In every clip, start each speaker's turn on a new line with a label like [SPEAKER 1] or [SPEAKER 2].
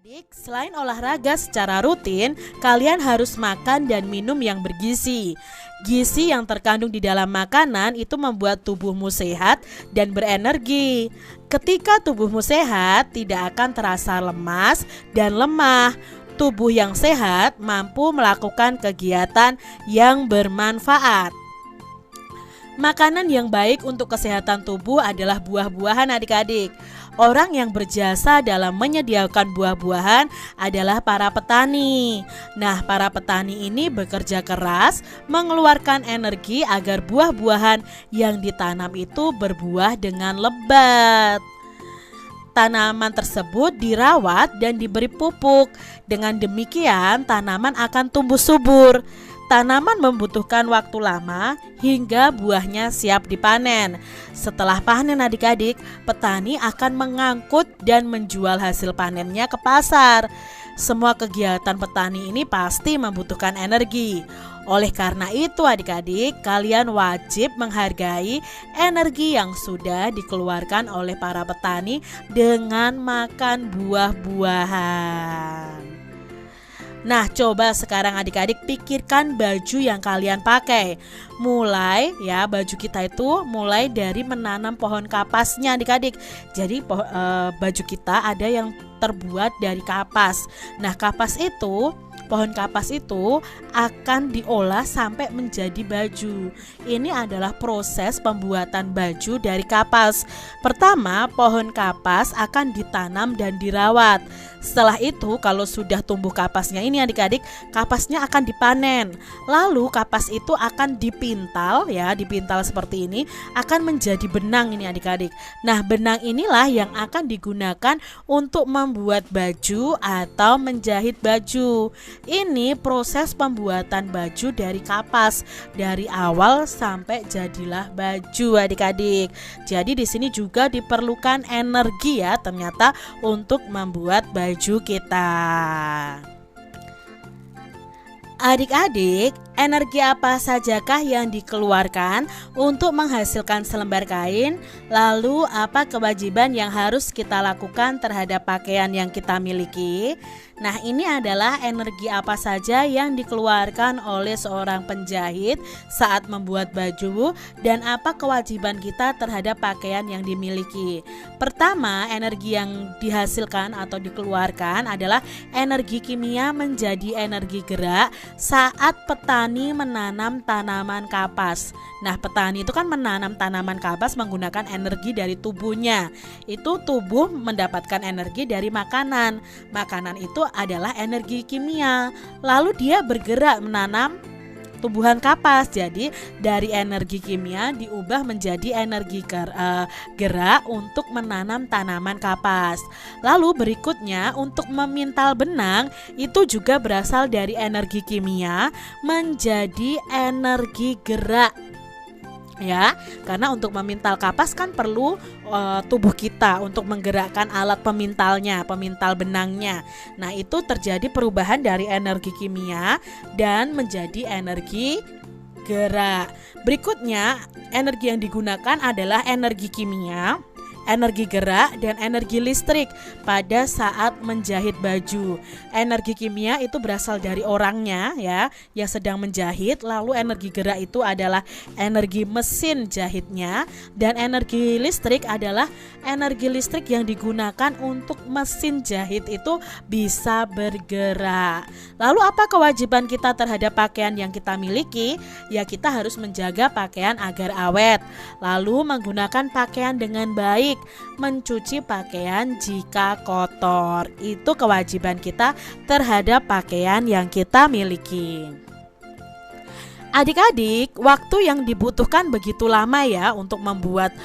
[SPEAKER 1] Adik-adik, selain olahraga secara rutin, kalian harus makan dan minum yang bergizi. Gizi yang terkandung di dalam makanan itu membuat tubuhmu sehat dan berenergi. Ketika tubuhmu sehat, tidak akan terasa lemas dan lemah. Tubuh yang sehat mampu melakukan kegiatan yang bermanfaat. Makanan yang baik untuk kesehatan tubuh adalah buah-buahan adik-adik. Orang yang berjasa dalam menyediakan buah-buahan adalah para petani. Nah, para petani ini bekerja keras mengeluarkan energi agar buah-buahan yang ditanam itu berbuah dengan lebat. Tanaman tersebut dirawat dan diberi pupuk. Dengan demikian, tanaman akan tumbuh subur. Tanaman membutuhkan waktu lama hingga buahnya siap dipanen. Setelah panen adik-adik, petani akan mengangkut dan menjual hasil panennya ke pasar. Semua kegiatan petani ini pasti membutuhkan energi. Oleh karena itu adik-adik, kalian wajib menghargai energi yang sudah dikeluarkan oleh para petani dengan makan buah-buahan. Nah, coba sekarang adik-adik pikirkan baju yang kalian pakai. Mulai ya, baju kita itu mulai dari menanam pohon kapasnya adik-adik. Jadi baju kita ada yang terbuat dari kapas. Nah, pohon kapas itu akan diolah sampai menjadi baju. Ini adalah proses pembuatan baju dari kapas. Pertama, pohon kapas akan ditanam dan dirawat. Setelah itu, kalau sudah tumbuh kapasnya ini adik-adik, kapasnya akan dipanen. Lalu kapas itu akan dipintal seperti ini, akan menjadi benang ini adik-adik. Nah, benang inilah yang akan digunakan untuk membuat baju atau menjahit baju. Ini proses pembuatan baju dari kapas dari awal sampai jadilah baju adik-adik. Jadi di sini juga diperlukan energi ya ternyata untuk membuat baju kita. Adik-adik, energi apa sajakah yang dikeluarkan untuk menghasilkan selembar kain? Lalu apa kewajiban yang harus kita lakukan terhadap pakaian yang kita miliki? Nah, ini adalah energi apa saja yang dikeluarkan oleh seorang penjahit saat membuat baju dan apa kewajiban kita terhadap pakaian yang dimiliki. Pertama, energi yang dihasilkan atau dikeluarkan adalah energi kimia menjadi energi gerak saat petani menanam tanaman kapas. Nah, petani itu kan menanam tanaman kapas menggunakan energi dari tubuhnya. Itu tubuh mendapatkan energi dari makanan. Makanan itu adalah energi kimia. Lalu dia bergerak menanam tumbuhan kapas. Jadi dari energi kimia diubah menjadi energi gerak untuk menanam tanaman kapas. Lalu berikutnya untuk memintal benang itu juga berasal dari energi kimia menjadi energi gerak. Ya, karena untuk memintal kapas kan perlu tubuh kita untuk menggerakkan alat pemintalnya, pemintal benangnya. Nah, itu terjadi perubahan dari energi kimia dan menjadi energi gerak. Berikutnya, energi yang digunakan adalah energi kimia, energi gerak, dan energi listrik pada saat menjahit baju. Energi kimia itu berasal dari orangnya ya yang sedang menjahit, lalu energi gerak itu adalah energi mesin jahitnya, dan energi listrik adalah energi listrik yang digunakan untuk mesin jahit itu bisa bergerak. Lalu apa kewajiban kita terhadap pakaian yang kita miliki? Ya, kita harus menjaga pakaian agar awet, lalu menggunakan pakaian dengan baik, mencuci pakaian jika kotor. Itu kewajiban kita terhadap pakaian yang kita miliki. Adik-adik, waktu yang dibutuhkan begitu lama ya untuk membuat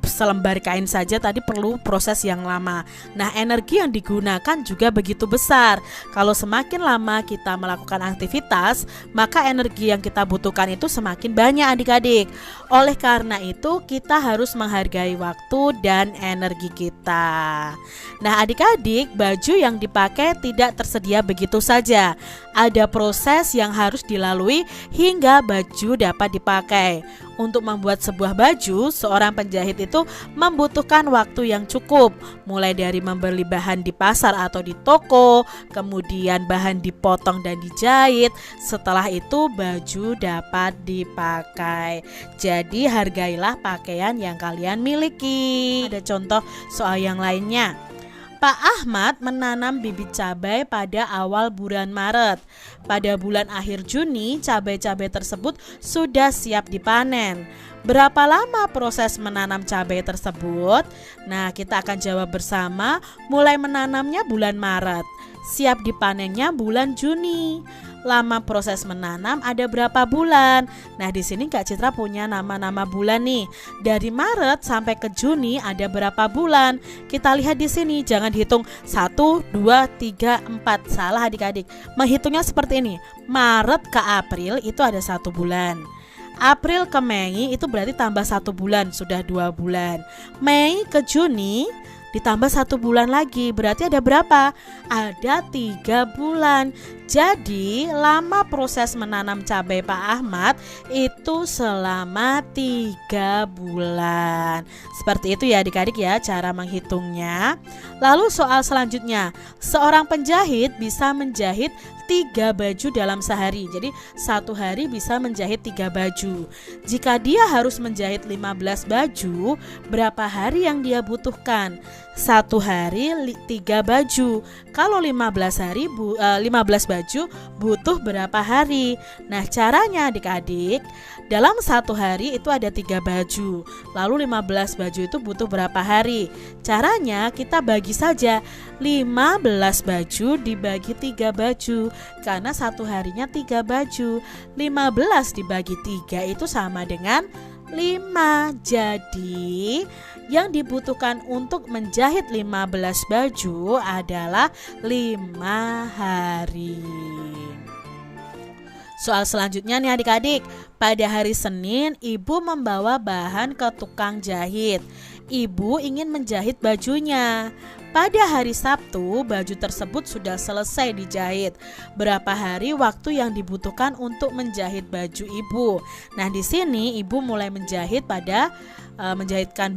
[SPEAKER 1] selembar kain saja tadi perlu proses yang lama. Nah, energi yang digunakan juga begitu besar. Kalau semakin lama kita melakukan aktivitas, maka energi yang kita butuhkan itu semakin banyak adik-adik. Oleh karena itu, kita harus menghargai waktu dan energi kita. Nah, adik-adik, baju yang dipakai tidak tersedia begitu saja. Ada proses yang harus dilalui hingga baju dapat dipakai. Untuk membuat sebuah baju, seorang penjahit itu itu membutuhkan waktu yang cukup, mulai dari membeli bahan di pasar atau di toko, kemudian bahan dipotong dan dijahit. Setelah itu baju dapat dipakai. Jadi hargailah pakaian yang kalian miliki. Ada contoh soal yang lainnya. Pak Ahmad menanam bibit cabai pada awal bulan Maret. Pada bulan akhir Juni, cabai-cabai tersebut sudah siap dipanen. Berapa lama proses menanam cabai tersebut? Nah, kita akan jawab bersama. Mulai menanamnya bulan Maret, siap dipanennya bulan Juni. Lama proses menanam ada berapa bulan? Nah, di sini Kak Citra punya nama-nama bulan nih. Dari Maret sampai ke Juni ada berapa bulan? Kita lihat di sini, jangan dihitung 1, 2, 3, 4. Salah adik-adik. Menghitungnya seperti ini. Maret ke April itu ada 1 bulan. April ke Mei itu berarti tambah 1 bulan, sudah 2 bulan. Mei ke Juni ditambah 1 bulan lagi, berarti ada berapa? Ada 3 bulan. Jadi lama proses menanam cabai Pak Ahmad itu selama 3 bulan. Seperti itu ya adik-adik ya cara menghitungnya. Lalu soal selanjutnya, seorang penjahit bisa menjahit 3 baju dalam sehari. Jadi 1 hari bisa menjahit 3 baju. Jika dia harus menjahit 15 baju, berapa hari yang dia butuhkan? 1 hari 3 baju. Kalau 15 baju butuh berapa hari? Nah, caranya adik-adik, dalam 1 hari itu ada 3 baju. Lalu 15 baju itu butuh berapa hari? Caranya kita bagi saja 15 baju dibagi 3 baju, karena 1 harinya 3 baju. 15 dibagi 3 itu sama dengan 5. Jadi yang dibutuhkan untuk menjahit 15 baju adalah 5 hari. Soal selanjutnya nih adik-adik. Pada hari Senin, ibu membawa bahan ke tukang jahit. Ibu ingin menjahit bajunya. Pada hari Sabtu, baju tersebut sudah selesai dijahit. Berapa hari waktu yang dibutuhkan untuk menjahit baju ibu? Nah, di sini ibu mulai menjahitkan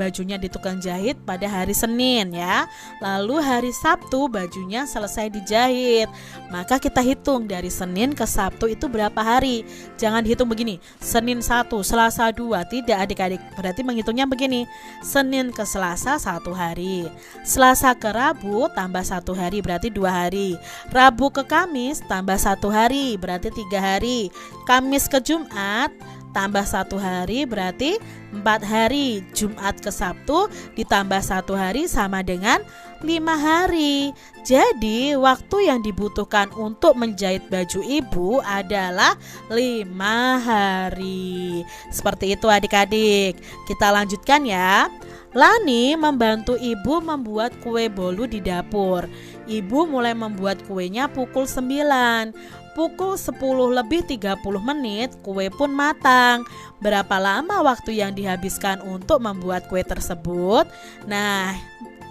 [SPEAKER 1] bajunya di tukang jahit pada hari Senin ya. Lalu hari Sabtu bajunya selesai dijahit. Maka kita hitung dari Senin ke Sabtu itu berapa hari? Jangan dihitung begini, Senin 1, Selasa 2. Tidak adik-adik, berarti menghitungnya begini. Senin ke Selasa 1 hari, Selasa ke Rabu tambah 1 hari berarti 2 hari, Rabu ke Kamis tambah 1 hari berarti 3 hari, Kamis ke Jumat tambah 1 hari berarti 4 hari, Jumat ke Sabtu ditambah 1 hari sama dengan 5 hari. Jadi waktu yang dibutuhkan untuk menjahit baju ibu adalah 5 hari. Seperti itu adik-adik. Kita lanjutkan ya. Lani membantu ibu membuat kue bolu di dapur. Ibu mulai membuat kuenya pukul 9. Pukul 10:30 kue pun matang. Berapa lama waktu yang dihabiskan untuk membuat kue tersebut? Nah,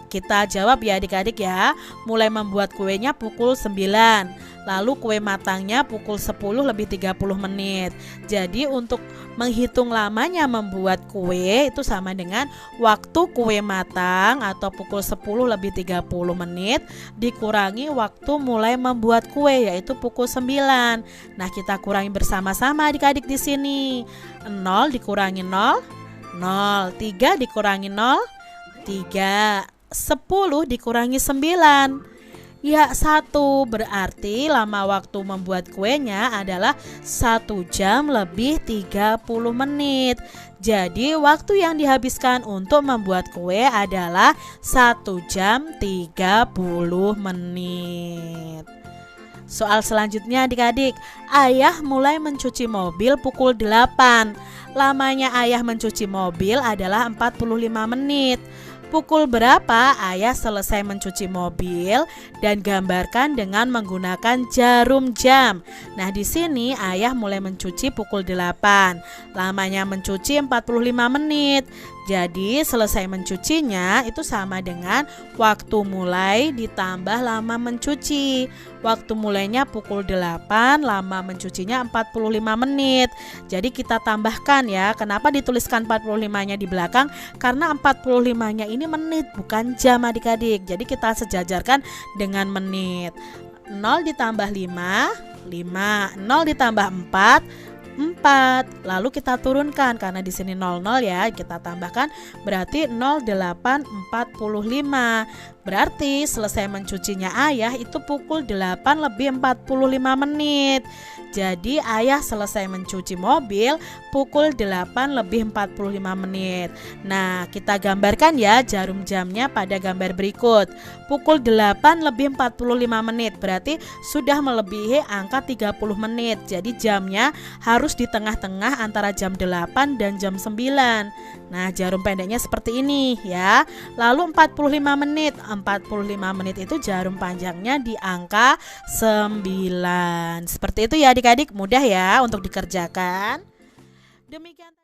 [SPEAKER 1] kita jawab ya adik-adik ya. Mulai membuat kuenya pukul 9. Lalu kue matangnya pukul 10:30. Jadi untuk menghitung lamanya membuat kue itu sama dengan waktu kue matang atau pukul 10:30 dikurangi waktu mulai membuat kue yaitu pukul 9. Nah, kita kurangi bersama-sama adik-adik di sini. 0 dikurangi 0, 0. 3 dikurangi 0, 3. 10 dikurangi 9. Ya 1, berarti lama waktu membuat kuenya adalah 1 jam lebih 30 menit. Jadi waktu yang dihabiskan untuk membuat kue adalah 1 jam 30 menit. Soal selanjutnya adik-adik, ayah mulai mencuci mobil pukul 8. Lamanya ayah mencuci mobil adalah 45 menit. Pukul berapa ayah selesai mencuci mobil dan gambarkan dengan menggunakan jarum jam. Nah, di sini ayah mulai mencuci pukul 8. Lamanya mencuci 45 menit. Jadi selesai mencucinya itu sama dengan waktu mulai ditambah lama mencuci. Waktu mulainya pukul 8, lama mencucinya 45 menit. Jadi kita tambahkan ya. Kenapa dituliskan 45-nya di belakang? Karena 45-nya ini menit bukan jam adik-adik. Jadi kita sejajarkan dengan menit. 0 ditambah 5, 5. 0 ditambah 4, 4. Lalu kita turunkan karena di sini 00 ya, kita tambahkan berarti 08.45. Berarti selesai mencucinya ayah itu pukul 8 lebih 45 menit. Jadi ayah selesai mencuci mobil pukul 8 lebih 45 menit. Nah, kita gambarkan ya jarum jamnya pada gambar berikut. Pukul 8 lebih 45 menit berarti sudah melebihi angka 30 menit. Jadi jamnya harus di tengah-tengah antara jam 8 dan jam 9. Nah, jarum pendeknya seperti ini ya. Lalu 45 menit. 45 menit itu jarum panjangnya di angka 9. Seperti itu ya adik-adik, mudah ya untuk dikerjakan. Demikian.